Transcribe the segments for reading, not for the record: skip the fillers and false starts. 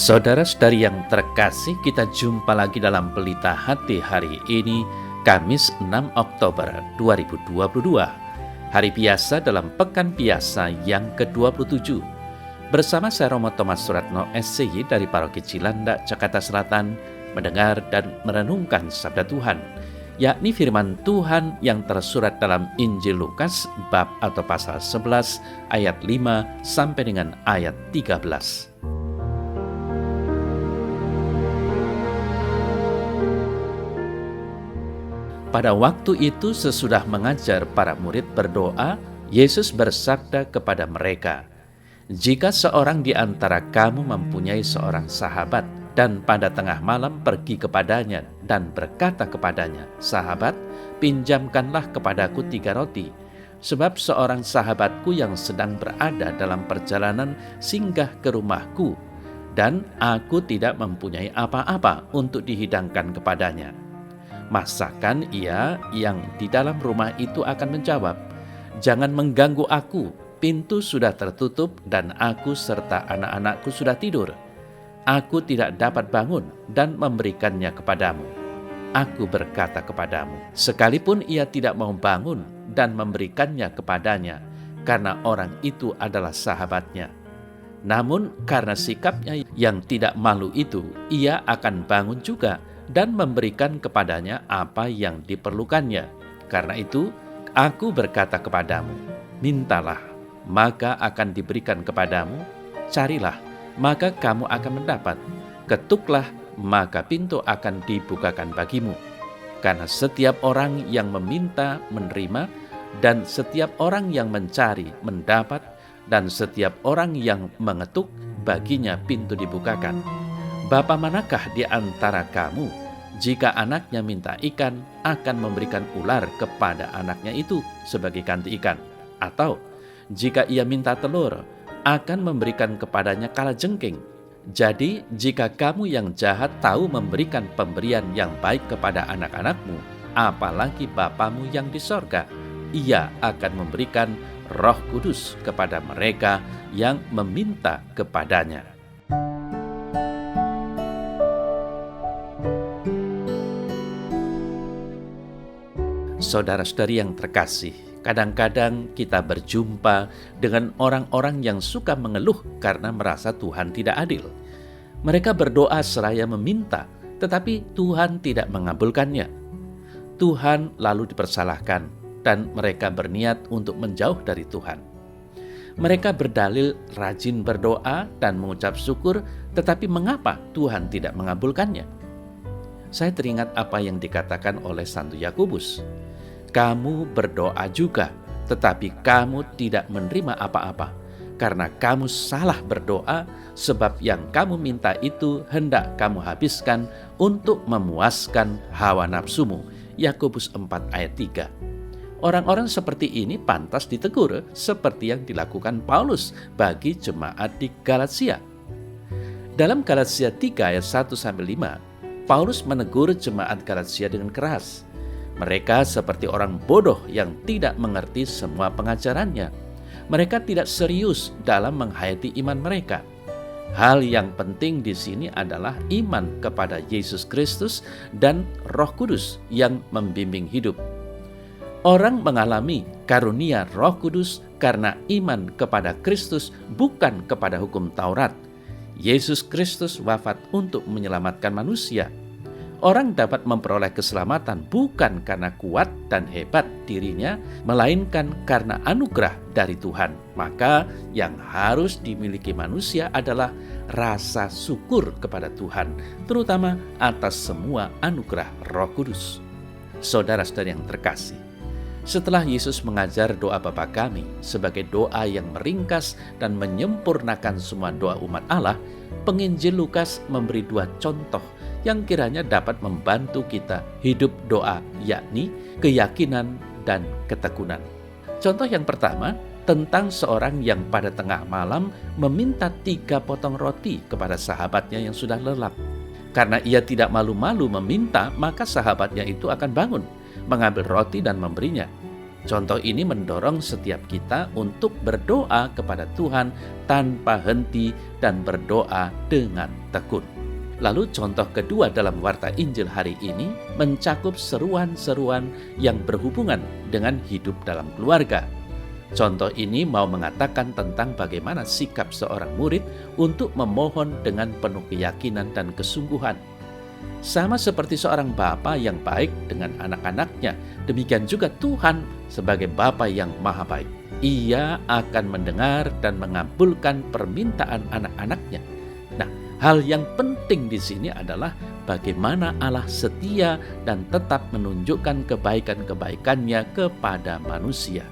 Saudara-saudari yang terkasih, kita jumpa lagi dalam Pelita Hati hari ini, Kamis 6 Oktober 2022. Hari biasa dalam Pekan Biasa yang ke-27. Bersama saya Romo Thomas Suratno SCY dari Paroki Cilandak, Jakarta Selatan, mendengar dan merenungkan Sabda Tuhan, yakni firman Tuhan yang tersurat dalam Injil Lukas bab atau pasal 11 ayat 5 sampai dengan ayat 13. Pada waktu itu sesudah mengajar para murid berdoa, Yesus bersabda kepada mereka, "Jika seorang di antara kamu mempunyai seorang sahabat dan pada tengah malam pergi kepadanya dan berkata kepadanya, 'Sahabat, pinjamkanlah kepadaku 3 roti, sebab seorang sahabatku yang sedang berada dalam perjalanan singgah ke rumahku, dan aku tidak mempunyai apa-apa untuk dihidangkan kepadanya.' Masakan ia yang di dalam rumah itu akan menjawab, 'Jangan mengganggu aku, pintu sudah tertutup dan aku serta anak-anakku sudah tidur. Aku tidak dapat bangun dan memberikannya kepadamu.' Aku berkata kepadamu, sekalipun ia tidak mau bangun dan memberikannya kepadanya, karena orang itu adalah sahabatnya. Namun karena sikapnya yang tidak malu itu, ia akan bangun juga dan memberikan kepadanya apa yang diperlukannya. Karena itu, aku berkata kepadamu, mintalah, maka akan diberikan kepadamu, carilah, maka kamu akan mendapat, ketuklah, maka pintu akan dibukakan bagimu. Karena setiap orang yang meminta menerima, dan setiap orang yang mencari mendapat, dan setiap orang yang mengetuk baginya pintu dibukakan. Bapa manakah di antara kamu, jika anaknya minta ikan, akan memberikan ular kepada anaknya itu sebagai ganti ikan? Atau, jika ia minta telur, akan memberikan kepadanya kalajengking? Jadi, jika kamu yang jahat tahu memberikan pemberian yang baik kepada anak-anakmu, apalagi Bapamu yang di sorga, ia akan memberikan Roh Kudus kepada mereka yang meminta kepadanya." Saudara-saudari yang terkasih, kadang-kadang kita berjumpa dengan orang-orang yang suka mengeluh karena merasa Tuhan tidak adil. Mereka berdoa seraya meminta, tetapi Tuhan tidak mengabulkannya. Tuhan lalu dipersalahkan dan mereka berniat untuk menjauh dari Tuhan. Mereka berdalil rajin berdoa dan mengucap syukur, tetapi mengapa Tuhan tidak mengabulkannya? Saya teringat apa yang dikatakan oleh Santo Yakobus. "Kamu berdoa juga, tetapi kamu tidak menerima apa-apa, karena kamu salah berdoa, sebab yang kamu minta itu hendak kamu habiskan untuk memuaskan hawa nafsumu." Yakobus 4 ayat 3. Orang-orang seperti ini pantas ditegur seperti yang dilakukan Paulus bagi jemaat di Galatia. Dalam Galatia 3 ayat 1-5, Paulus menegur jemaat Galatia dengan keras. Mereka seperti orang bodoh yang tidak mengerti semua pengajarannya. Mereka tidak serius dalam menghayati iman mereka. Hal yang penting di sini adalah iman kepada Yesus Kristus dan Roh Kudus yang membimbing hidup. Orang mengalami karunia Roh Kudus karena iman kepada Kristus, bukan kepada hukum Taurat. Yesus Kristus wafat untuk menyelamatkan manusia. Orang dapat memperoleh keselamatan bukan karena kuat dan hebat dirinya, melainkan karena anugerah dari Tuhan. Maka yang harus dimiliki manusia adalah rasa syukur kepada Tuhan, terutama atas semua anugerah Roh Kudus. Saudara-saudari yang terkasih, setelah Yesus mengajar doa Bapa kami sebagai doa yang meringkas dan menyempurnakan semua doa umat Allah, penginjil Lukas memberi 2 contoh yang kiranya dapat membantu kita hidup doa, yakni keyakinan dan ketekunan. Contoh yang pertama tentang seorang yang pada tengah malam meminta 3 potong roti kepada sahabatnya yang sudah lelap. Karena ia tidak malu-malu meminta, maka sahabatnya itu akan bangun, mengambil roti dan memberinya. Contoh ini mendorong setiap kita untuk berdoa kepada Tuhan tanpa henti dan berdoa dengan tekun. Lalu contoh kedua dalam Warta Injil hari ini mencakup seruan-seruan yang berhubungan dengan hidup dalam keluarga. Contoh ini mau mengatakan tentang bagaimana sikap seorang murid untuk memohon dengan penuh keyakinan dan kesungguhan. Sama seperti seorang bapa yang baik dengan anak-anaknya, demikian juga Tuhan sebagai Bapa yang maha baik. Ia akan mendengar dan mengabulkan permintaan anak-anaknya. Nah, hal yang penting di sini adalah bagaimana Allah setia dan tetap menunjukkan kebaikan-kebaikannya kepada manusia.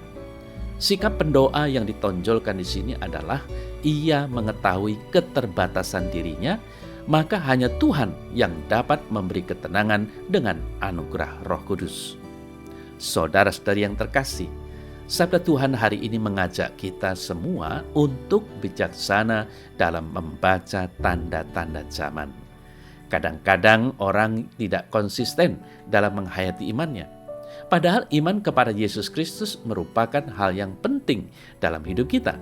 Sikap pendoa yang ditonjolkan di sini adalah ia mengetahui keterbatasan dirinya, maka hanya Tuhan yang dapat memberi ketenangan dengan anugerah Roh Kudus. Saudara-saudari yang terkasih, sabda Tuhan hari ini mengajak kita semua untuk bijaksana dalam membaca tanda-tanda zaman. Kadang-kadang orang tidak konsisten dalam menghayati imannya. Padahal iman kepada Yesus Kristus merupakan hal yang penting dalam hidup kita.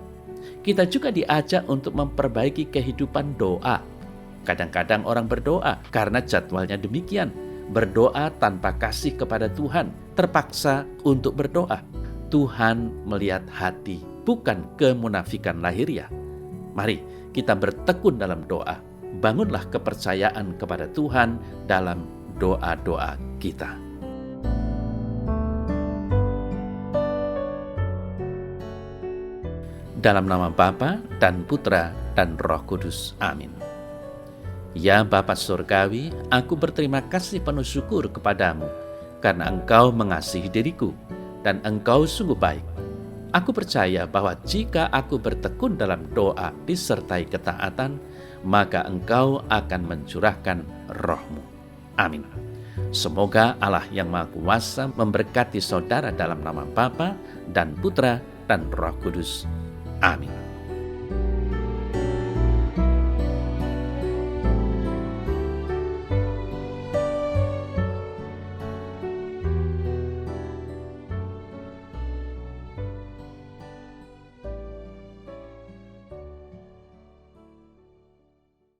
Kita juga diajak untuk memperbaiki kehidupan doa. Kadang-kadang orang berdoa karena jadwalnya demikian. Berdoa tanpa kasih kepada Tuhan, terpaksa untuk berdoa. Tuhan melihat hati, bukan kemunafikan lahiriah. Mari kita bertekun dalam doa. Bangunlah kepercayaan kepada Tuhan dalam doa-doa kita. Dalam nama Bapa dan Putra dan Roh Kudus. Amin. Ya Bapa Surgawi, aku berterima kasih penuh syukur kepadamu karena Engkau mengasihi diriku dan Engkau sungguh baik. Aku percaya bahwa jika aku bertekun dalam doa disertai ketaatan, maka Engkau akan mencurahkan Roh-Mu. Amin. Semoga Allah yang Maha Kuasa memberkati saudara dalam nama Bapa dan Putra dan Roh Kudus. Amin.